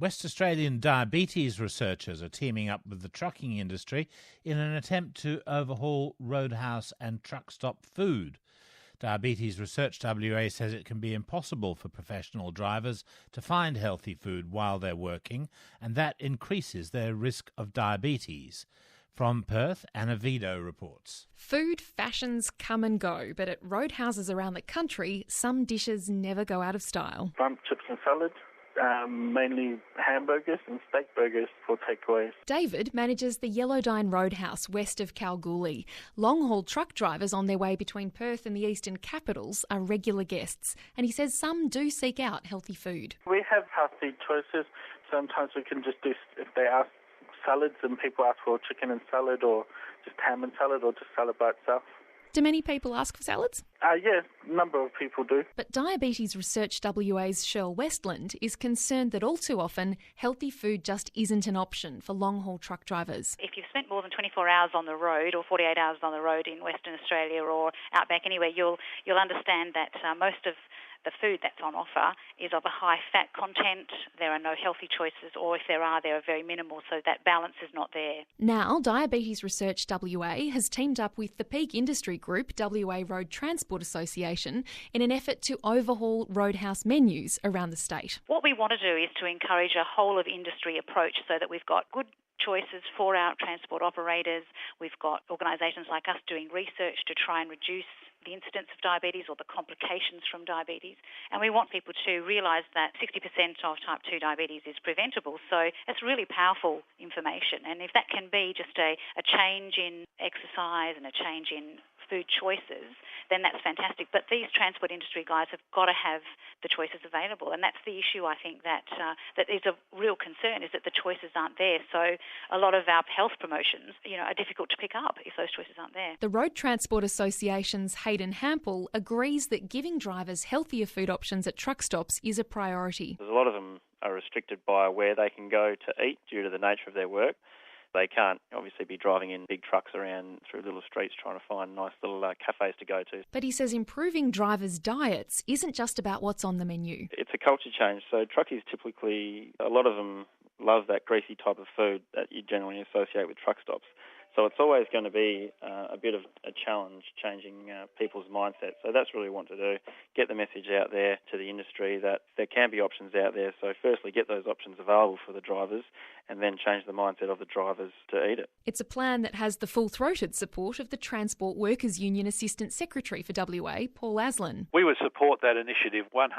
West Australian diabetes researchers are teaming up with the trucking industry in an attempt to overhaul roadhouse and truckstop food. Diabetes Research WA says it can be impossible for professional drivers to find healthy food while they're working, and that increases their risk of diabetes. From Perth, Anna Vido reports. Food fashions come and go, but at roadhouses around the country, some dishes never go out of style. Bun, chips and salad, mainly hamburgers and steak burgers for takeaways. David manages the Yellowdine Roadhouse west of Kalgoorlie. Long-haul truck drivers on their way between Perth and the eastern capitals are regular guests, and he says some do seek out healthy food. We have healthy choices. Sometimes we can just do, if they ask salads and people ask for chicken and salad or just ham and salad or just salad by itself. Do many people ask for salads? Yes, a number of people do. But Diabetes Research WA's Shirl Westland is concerned that all too often healthy food just isn't an option for long-haul truck drivers. If you've spent more than 24 hours on the road or 48 hours on the road in Western Australia or outback anywhere, you'll understand that most of the food that's on offer is of a high fat content. There are no healthy choices, or if there are, they are very minimal, so that balance is not there. Now, Diabetes Research WA has teamed up with the peak industry group, WA Road Transport Association, in an effort to overhaul roadhouse menus around the state. What we want to do is to encourage a whole-of-industry approach so that we've got good choices for our transport operators. We've got organisations like us doing research to try and reduce the incidence of diabetes or the complications from diabetes. And we want people to realise that 60% of type 2 diabetes is preventable. So it's really powerful information. And if that can be just a change in exercise and a change in food choices, then that's fantastic. But these transport industry guys have got to have the choices available. And that's the issue, I think, that is a real concern, is that the choices aren't there. So a lot of our health promotions, are difficult to pick up if those choices aren't there. The Road Transport Association's Hayden Hampel agrees that giving drivers healthier food options at truck stops is a priority. A lot of them are restricted by where they can go to eat due to the nature of their work. They can't obviously be driving in big trucks around through little streets trying to find nice little cafes to go to. But he says improving drivers' diets isn't just about what's on the menu. It's a culture change. So truckies typically, a lot of them love that greasy type of food that you generally associate with truck stops. So it's always going to be a bit of a challenge changing people's mindset. So that's really what we want to do, get the message out there to the industry that there can be options out there. So firstly, get those options available for the drivers and then change the mindset of the drivers to eat it. It's a plan that has the full-throated support of the Transport Workers Union Assistant Secretary for WA, Paul Aslan. We would support that initiative 100%.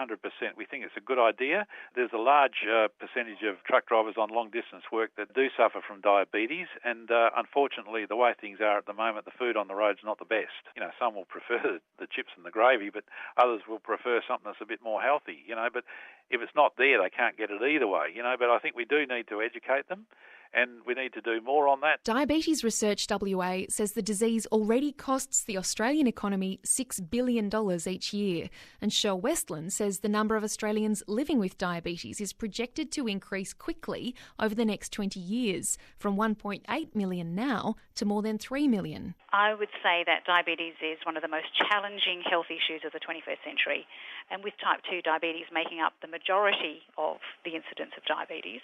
We think it's a good idea. There's a large percentage of truck drivers on long-distance work that do suffer from diabetes, and unfortunately, the way things are at the moment, the food on the road's not the best. Some will prefer the chips and the gravy, but others will prefer something that's a bit more healthy, But if it's not there, they can't get it either way, But I think we do need to educate them, and we need to do more on that. Diabetes Research WA says the disease already costs the Australian economy $6 billion each year. And Shirl Westland says the number of Australians living with diabetes is projected to increase quickly over the next 20 years, from 1.8 million now to more than 3 million. I would say that diabetes is one of the most challenging health issues of the 21st century. And with type 2 diabetes making up the majority of the incidence of diabetes,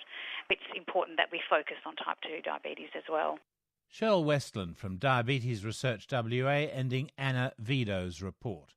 it's important that we focus on type 2 diabetes as well. Shirl Westland from Diabetes Research WA ending Anna Vido's report.